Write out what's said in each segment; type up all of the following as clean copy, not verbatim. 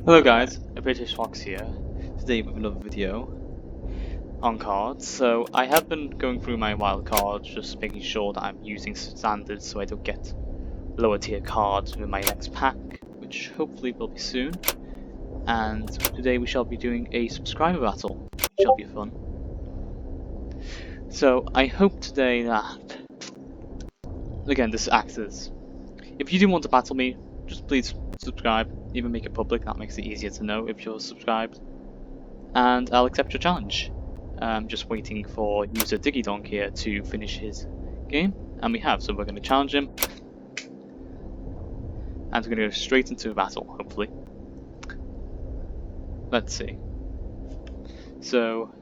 Hello guys, a British Fox here, today with another video on cards. So I have been going through my wild cards, just making sure that I'm using standards so I don't get lower tier cards with my next pack, which hopefully will be soon. And today we shall be doing a subscriber battle, which shall be fun. So I hope today that, again, this acts as, if you do want to battle me, just please subscribe, even make it public, that makes it easier to know if you're subscribed. And I'll accept your challenge. I'm just waiting for user Digidonk here to finish his game, and we have, so we're going to challenge him, and we're going to go straight into a battle, hopefully. Let's see. So,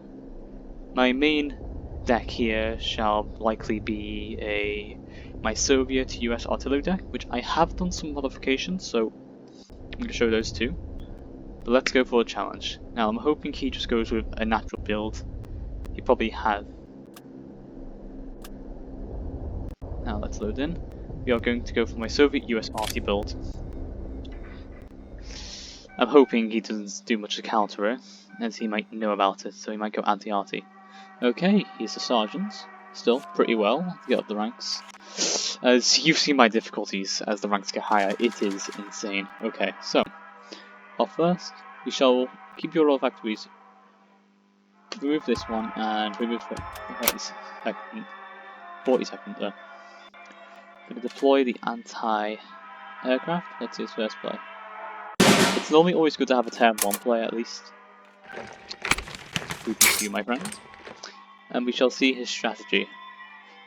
my main deck here shall likely be my Soviet US artillery deck, which I have done some modifications, so I'm going to show those too. But let's go for a challenge. Now, I'm hoping he just goes with a natural build. He probably has. Now let's load in. We are going to go for my Soviet US arty build. I'm hoping he doesn't do much to counter it, as he might know about it, so he might go anti-arty. Okay, he's a sergeant. Still, pretty well to get up the ranks. As you've seen my difficulties as the ranks get higher, it is insane. Okay, so, off first, we shall keep your roll factories. Remove this one and remove the 40 second there. Going to deploy the anti-aircraft. Let's see his first play. It's normally always good to have a turn 1 play at least. Good to you, my friend. And we shall see his strategy.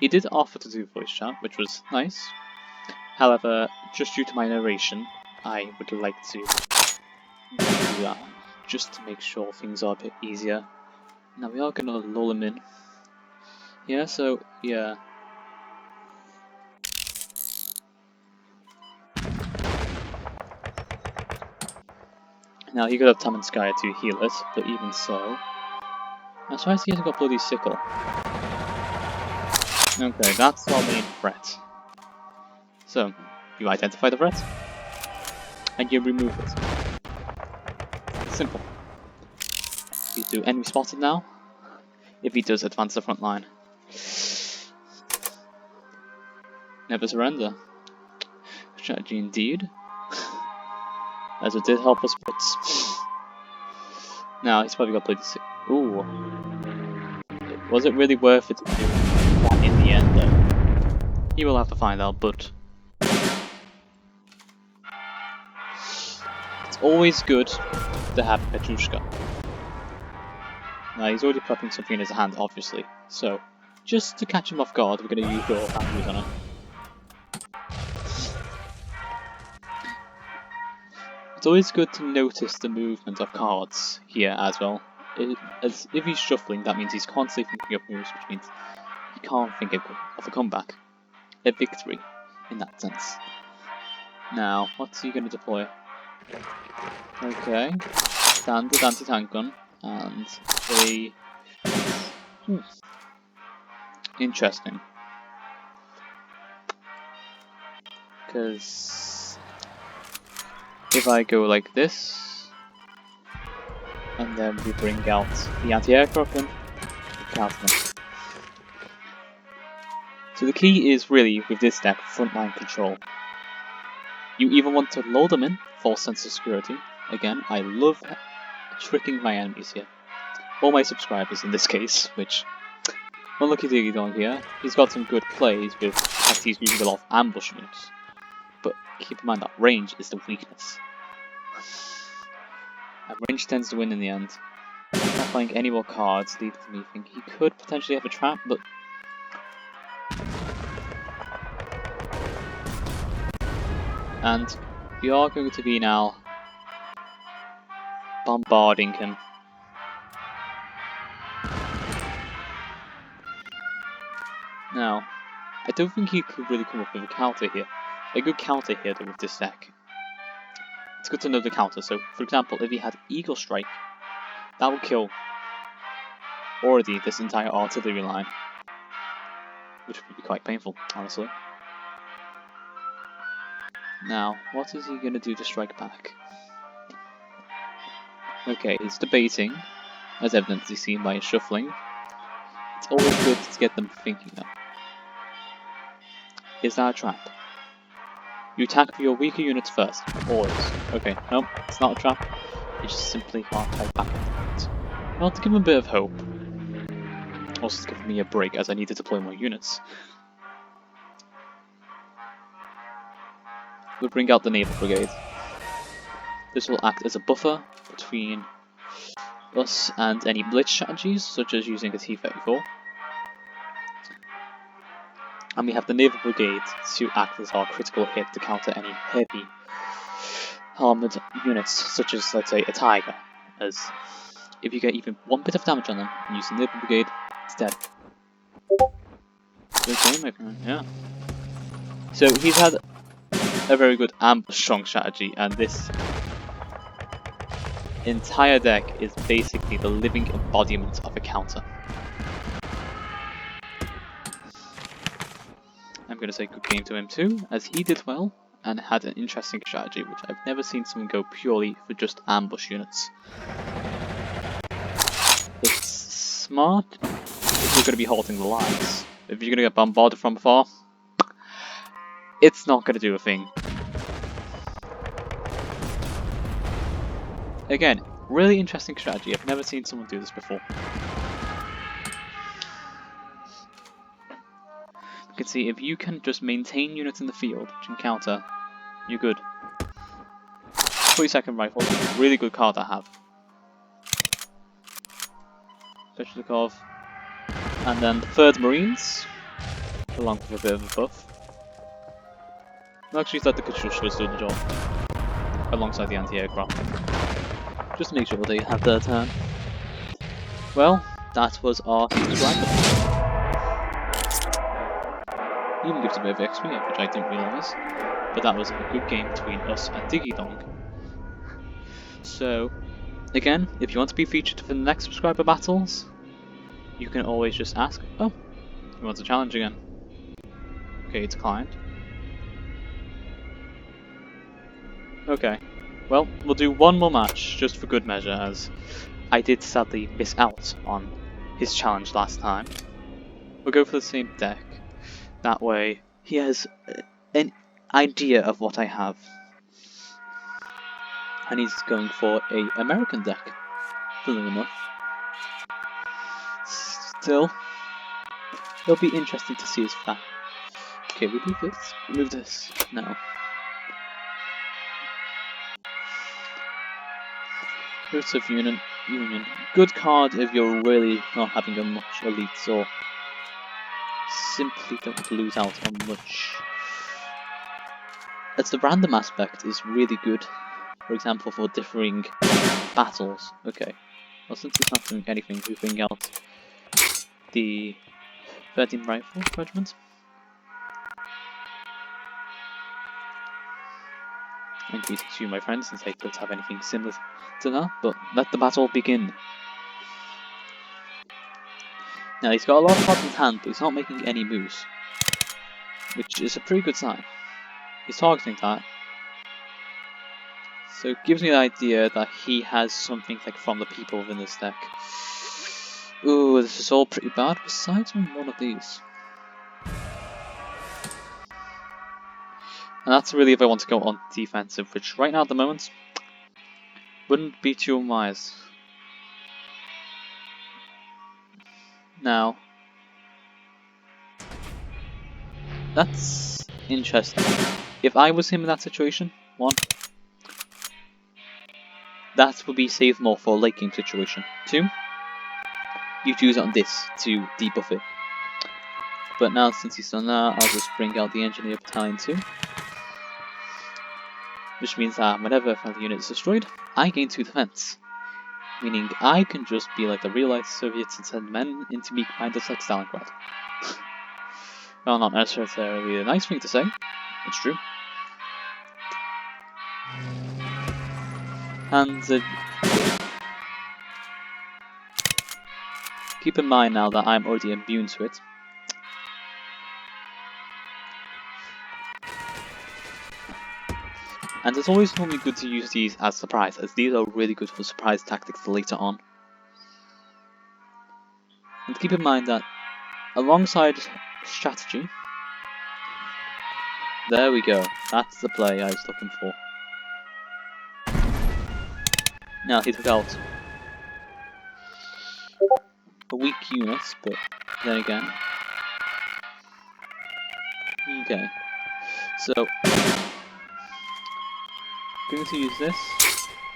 He did offer to do voice chat, which was nice. However, just due to my narration, I would like to do that, just to make sure things are a bit easier. Now we are going to lull him in. Yeah, so, yeah. Now he could have Tamanskaya to heal it, but even so. I'm surprised he hasn't got bloody sickle. Okay, that's our main threat. So, you identify the threat, and you remove it. Simple. You do enemy spotted now, if he does advance the front line. Never surrender. Strategy indeed. As it did help us, but now he's probably got bloody sick. Ooh. Was it really worth it to do that in the end though? He will have to find out, but it's always good to have Petrushka. Now he's already prepping something in his hand, obviously, so just to catch him off guard, we're going to use your factories on him. It's always good to notice the movement of cards here as well. As if he's shuffling, that means he's constantly thinking of moves, which means he can't think of a comeback, a victory, in that sense. Now, what's he going to deploy? Okay, standard anti-tank gun, and a... Interesting. Because if I go like this, and then we bring out the anti-aircraft gun, we counter them. So the key is really, with this deck, frontline control. You even want to load them in, false sense of security. Again, I love tricking my enemies here. Or my subscribers in this case, which, unlucky Digidon here, he's got some good plays with he's using a lot of ambush moves. But keep in mind that range is the weakness. And range tends to win in the end. Not playing any more cards leads to me think he could potentially have a trap, but and we are going to be now bombarding him. Now, I don't think he could really come up with a counter here. A good counter here though with this deck. It's good to know the counter, so for example, if he had Eagle Strike, that would kill already this entire artillery line. Which would be quite painful, honestly. Now, what is he going to do to strike back? Okay, he's debating, as evidently seen by his shuffling. It's always good to get them thinking though. Is that a trap? You attack for your weaker units first. Always. Okay, nope, it's not a trap. You just simply can't fight back at it. Well, to give him a bit of hope. Also to give me a break as I need to deploy more units. We'll bring out the Naval Brigade. This will act as a buffer between us and any blitz strategies, such as using a T-34. And we have the Naval Brigade to act as our critical hit to counter any heavy armoured units, such as, let's say, a Tiger, as if you get even one bit of damage on them and use the Naval Brigade, it's dead. Okay, my friend, yeah. So he's had a very good ambush strong strategy, and this entire deck is basically the living embodiment of a counter. I'm going to say good game to him too, as he did well and had an interesting strategy, which I've never seen someone go purely for just ambush units. It's smart if you're going to be halting the lines. If you're going to get bombarded from afar, it's not going to do a thing. Again, really interesting strategy. I've never seen someone do this before. You can see if you can just maintain units in the field which can counter, you're good. 42nd Rifle, really good card to have. Sveshnikov. And then the 3rd Marines, along with a bit of a buff. I'll actually let the Kachushkas do the job, alongside the anti-aircraft. Just to make sure they have their turn. Well, that was our subscriber. Even gives a bit of XP, which I didn't realise. But that was a good game between us and Digidong. So, again, if you want to be featured for the next subscriber battles, you can always just ask, oh, he wants a challenge again. Okay, it's declined. Okay, well, we'll do one more match, just for good measure, as I did sadly miss out on his challenge last time. We'll go for the same deck. That way, he has an idea of what I have. And he's going for a American deck, funnily enough. Still, it'll be interesting to see his plan. Okay, remove this. Remove this. No. Roots of Union. Good card if you're really not having a much elites or simply don't lose out on much. As the random aspect is really good, for example for differing battles. Okay, well since he's not doing anything, we bring out the 13th Rifle Regiment. And greetings to you my friends, since I don't have anything similar to that, but let the battle begin. Now he's got a lot of cards in hand, but he's not making any moves, which is a pretty good sign. He's targeting that, so it gives me the idea that he has something like from the people within this deck. Ooh, this is all pretty bad, besides one of these. And that's really if I want to go on defensive, which right now at the moment wouldn't be too wise. Now, that's interesting. If I was him in that situation, one, that would be save more for a late game situation. Two, you choose on this to debuff it. But now since he's done that, I'll just bring out the Engineer Battalion 2. Which means that whenever a friendly unit is destroyed, I gain 2 defense. Meaning I can just be like the real life Soviets and send men into weak minded like Stalingrad. Well, not necessarily a nice thing to say, it's true. And keep in mind now that I'm already immune to it. And it's always normally good to use these as surprise, as these are really good for surprise tactics later on. And keep in mind that alongside strategy, there we go, that's the play I was looking for. Now he took out a weak unit, but then again. Okay, so going to use this,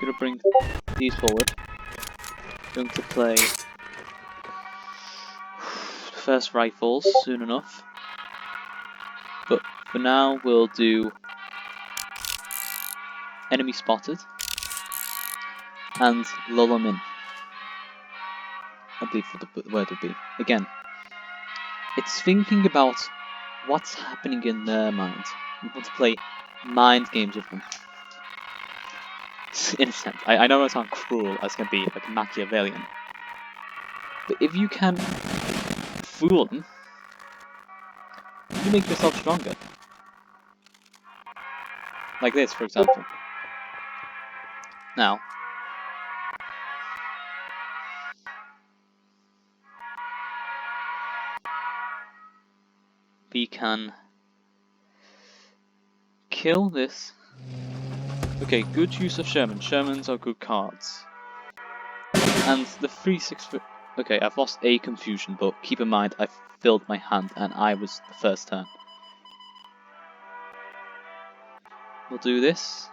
going to bring these forward, going to play the first rifles soon enough, but for now we'll do enemy spotted and lull them in, I believe what the word would be. Again, it's thinking about what's happening in their mind. We want to play mind games with them. In a sense, I know I sound cruel as can be, like Machiavellian, but if you can fool them, you make yourself stronger. Like this, for example. Now, we can kill this. Okay, good use of Sherman. Shermans are good cards. And the 3-6... Okay, I've lost a confusion, but keep in mind I filled my hand and I was the first turn. We'll do this.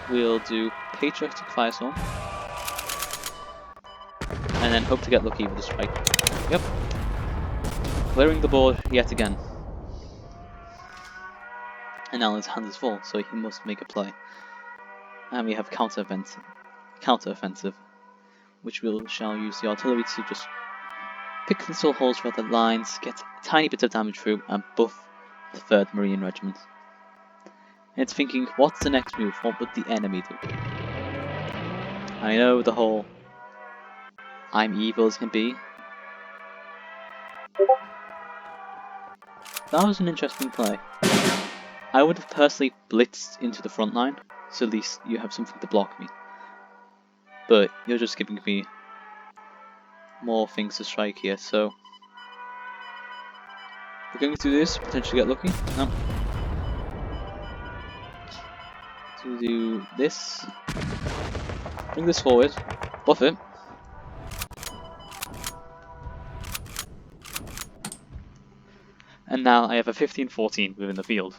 We'll do Patriotic Firestorm. And then hope to get lucky with the strike. Yep. Clearing the board yet again. And now his hand is full, so he must make a play. And we have counter offensive, which we shall use the artillery to just pick little holes throughout the lines, get a tiny bit of damage through, and buff the 3rd Marine Regiment. And it's thinking, what's the next move? What would the enemy do? I know the whole I'm evil as can be. That was an interesting play. I would have personally blitzed into the front line, so at least you have something to block me. But you're just giving me more things to strike here, so we're going to do this, potentially get lucky. No. To do this, bring this forward, buff it. And now I have a 15-14 within the field.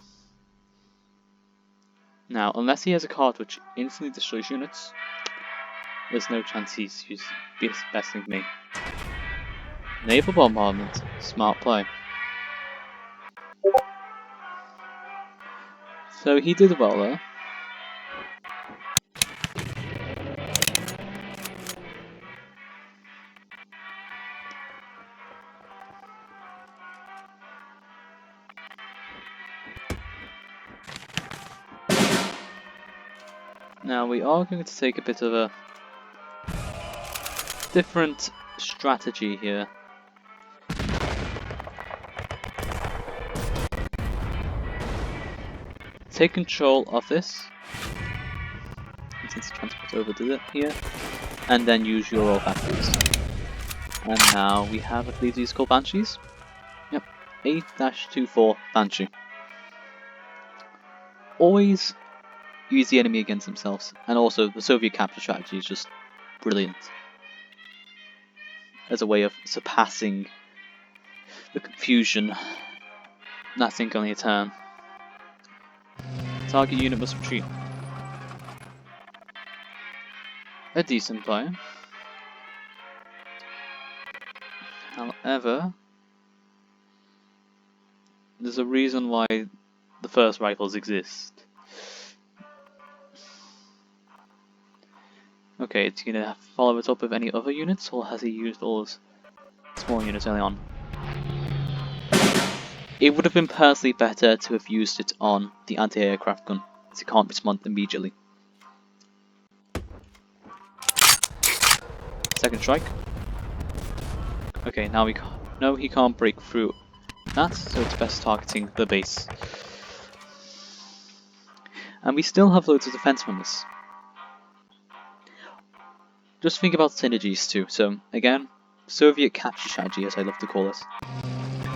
Now, unless he has a card which instantly destroys units, there's no chance he's besting me. Naval bombardment, smart play. So he did well there. Now we are going to take a bit of a different strategy here. Take control of this. Since transport over to it here. And then use your all factories. And now we have, I believe these are called Banshees. Yep, 8-24 Banshee. Always use the enemy against themselves, and also the Soviet capture strategy is just brilliant as a way of surpassing the confusion. That's only a turn. Target unit must retreat. A decent play. However, there's a reason why the first rifles exist. Okay, it's gonna follow it up with any other units, or has he used all his small units early on? It would have been personally better to have used it on the anti-aircraft gun, as it can't respond immediately. Second strike. Okay, now we can't. No, he can't break through that, so it's best targeting the base. And we still have loads of defense from this. Just think about synergies too. So again, Soviet capture strategy, as I love to call it,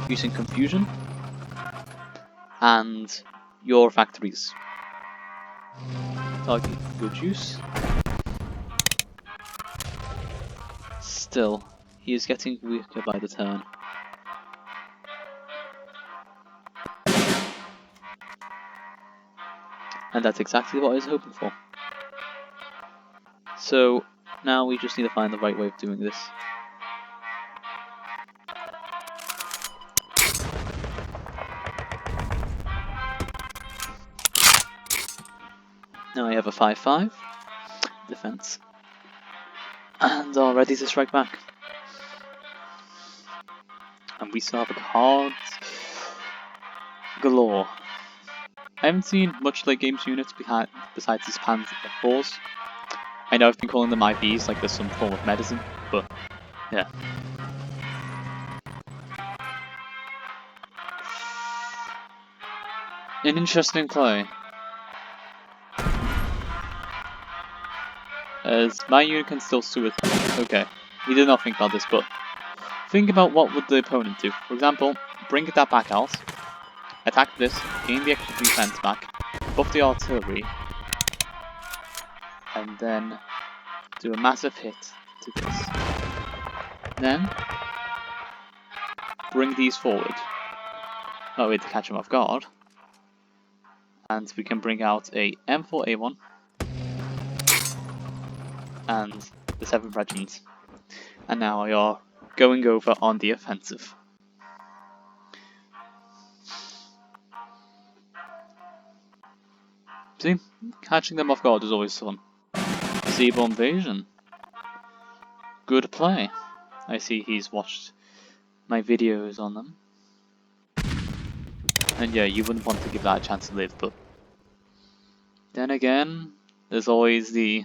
using confusion and your factories. Target good use. Still, he is getting weaker by the turn. And that's exactly what I was hoping for. So now we just need to find the right way of doing this. Now I have a 5-5 defense and are ready to strike back. And we still have a Kards galore. I haven't seen much late games units besides these Pans F4s. I know I've been calling them IVs like there's some form of medicine, but yeah. An interesting play. As my unit can still sue it. Okay, he did not think about this, but think about what would the opponent do. For example, bring that back out, attack this, gain the extra defense back, buff the artillery, and then do a massive hit to this. Then bring these forward. Oh wait, to catch him off guard. And we can bring out a M4A1 and the 7th Regiment. And now we are going over on the offensive. See, catching them off guard is always fun. Seaborne Invasion. Good play. I see he's watched my videos on them. And yeah, you wouldn't want to give that a chance to live, but then again, there's always the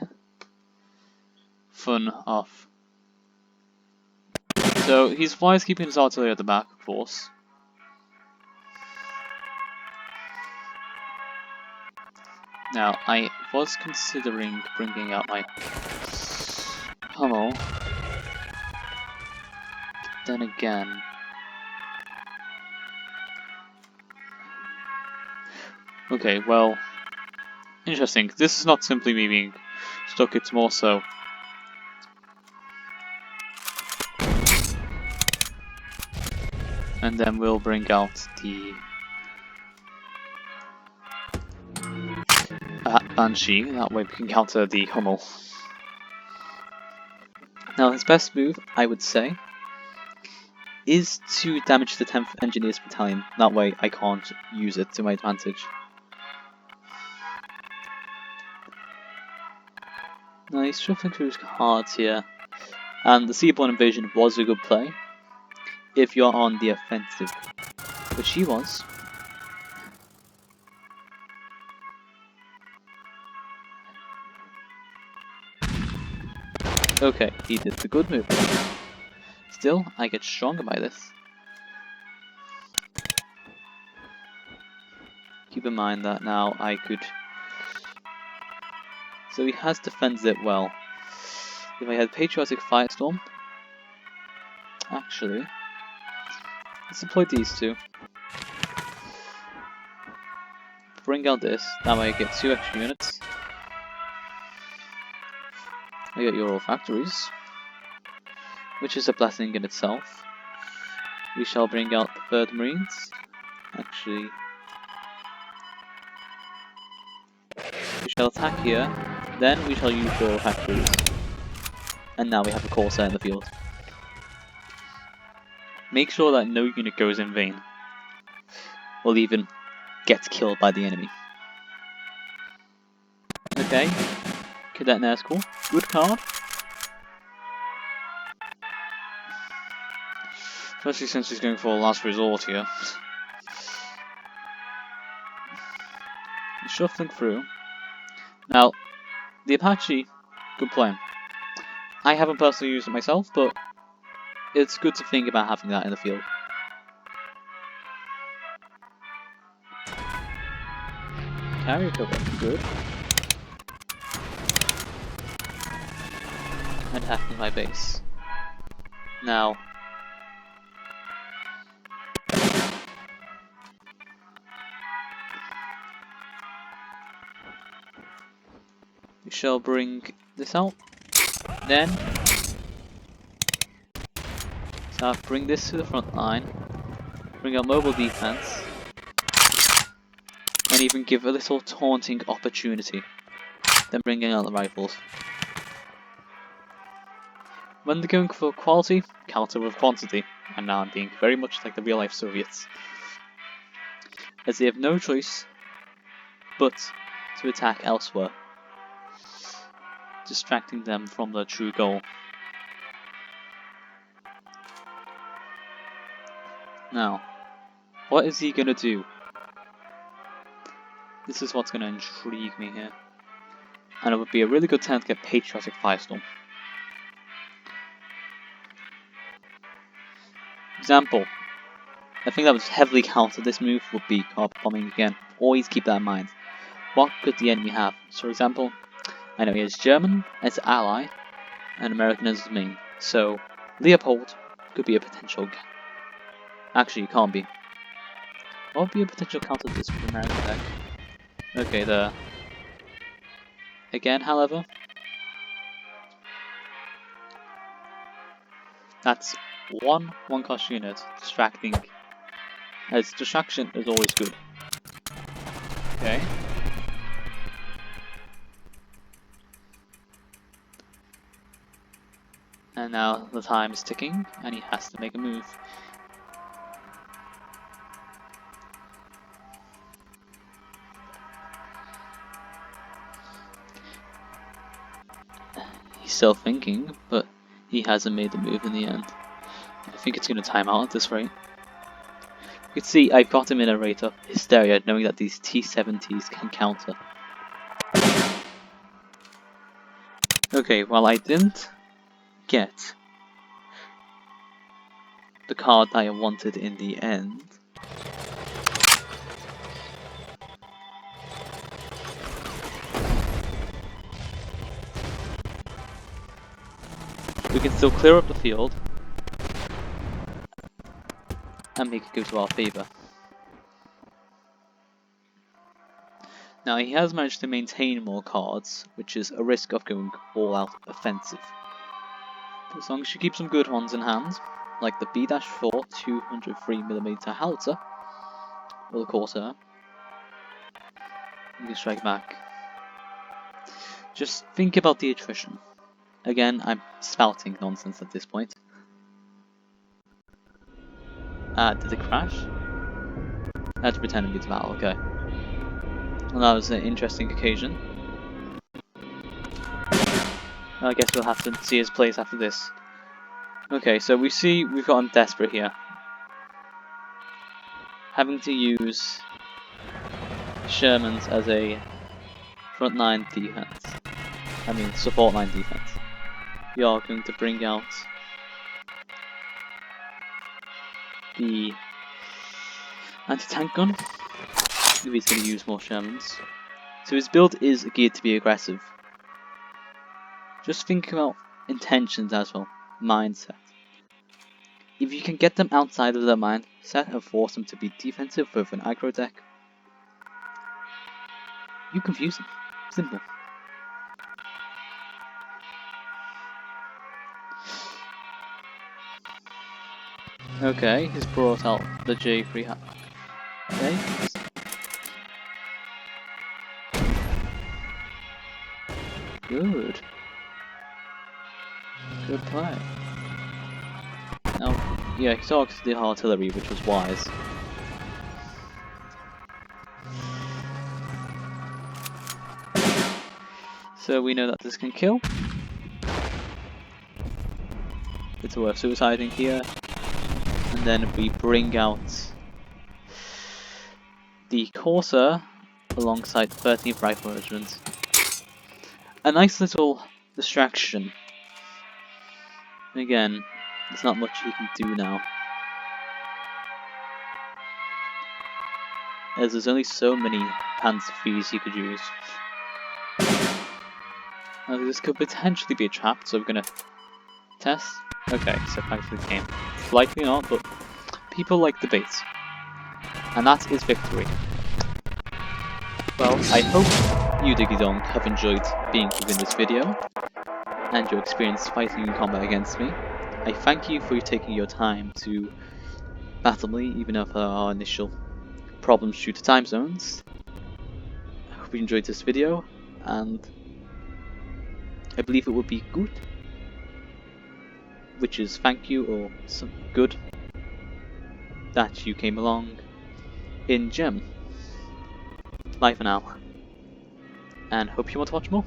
fun of. So he's wise keeping his artillery at the back, of course. Now, I was considering bringing out my Hummel. Then again, okay, well, interesting. This is not simply me being stuck, it's more so. And then we'll bring out the Banshee, that way we can counter the Hummel. Now his best move, I would say, is to damage the 10th Engineers Battalion, that way I can't use it to my advantage. Now he's shuffling through his cards here, and the Seaborne Invasion was a good play, if you're on the offensive, which he was. Okay, he did the good move. Still, I get stronger by this. Keep in mind that now I could... So he has defended it well. If I had Patriotic Firestorm... Actually... Let's deploy these two. Bring out this, that way I get 2 extra units. I get your factories, which is a blessing in itself. We shall bring out the 3rd Marines. Actually, we shall attack here, then we shall use your factories. And now we have a Corsair in the field. Make sure that no unit goes in vain, or even gets killed by the enemy. Okay, Cadet Nair's cool. Good card. Especially since he's going for a last resort here. He's shuffling through. Now, the Apache, good play. I haven't personally used it myself, but it's good to think about having that in the field. carry cover, good. And attacking my base. Now, we shall bring this out. Then, so I'll bring this to the front line. Bring out mobile defense. And even give a little taunting opportunity. Then bringing out the rifles. When they're going for quality, counter with quantity. And now I'm being very much like the real life Soviets. As they have no choice but to attack elsewhere, distracting them from their true goal. Now, what is he gonna do? This is what's gonna intrigue me here. And it would be a really good time to get Patriotic Firestorm. Example, I think that was heavily countered this move would be car bombing again. Always keep that in mind. What could the enemy have? So for example, I know he has German as ally and American as his main. So Leopold could be a potential. Actually, it can't be. What would be a potential counter to this for American deck? Okay, there. Again, however, that's one cost unit distracting. As distraction is always good. Okay. And now the time is ticking, and he has to make a move. He's still thinking, but he hasn't made the move in the end. I think it's going to time out at this rate. You can see I've got him in a rate of hysteria, knowing that these T-70s can counter. Okay, well I didn't get the card that I wanted in the end. We can still clear up the field and make it go to our favour. Now he has managed to maintain more cards, which is a risk of going all out offensive. But as long as you keep some good ones in hand, like the B-4 203mm howitzer, or the Corsair, you can strike back. Just think about the attrition. Again, I'm spouting nonsense at this point. Did it crash? I had to pretend to be the battle, okay. Well, that was an interesting occasion. I guess we'll have to see his plays after this. Okay, so we see we've got him desperate here. Having to use Sherman's as a front line defense. I mean, support line defense. We are going to bring out the anti-tank gun. If he's going to use more Shermans. So his build is geared to be aggressive. Just think about intentions as well. Mindset. If you can get them outside of their mindset and force them to be defensive with an aggro deck, you confuse them. Simple. Okay, he's brought out the J3. Okay. Good. Good play. Now, yeah, he talks the artillery, which was wise. So we know that this can kill. It's worth suiciding here. And then we bring out the Corsair alongside 13th Rifle Regiment. A nice little distraction. Again, there's not much he can do now. as there's only so many pants fees you could use. Now, this could potentially be a trap, so we're gonna test. Okay, so back to the game. Likely not, but people like the bait. And that is victory. Well, I hope you, Diggy Dong, have enjoyed being here in this video, and your experience fighting in combat against me. I thank you for taking your time to battle me, even if there are initial problems due to time zones. I hope you enjoyed this video, and I believe it would be good, which is thank you or some good that you came along in Gem. Bye for now, and hope you want to watch more.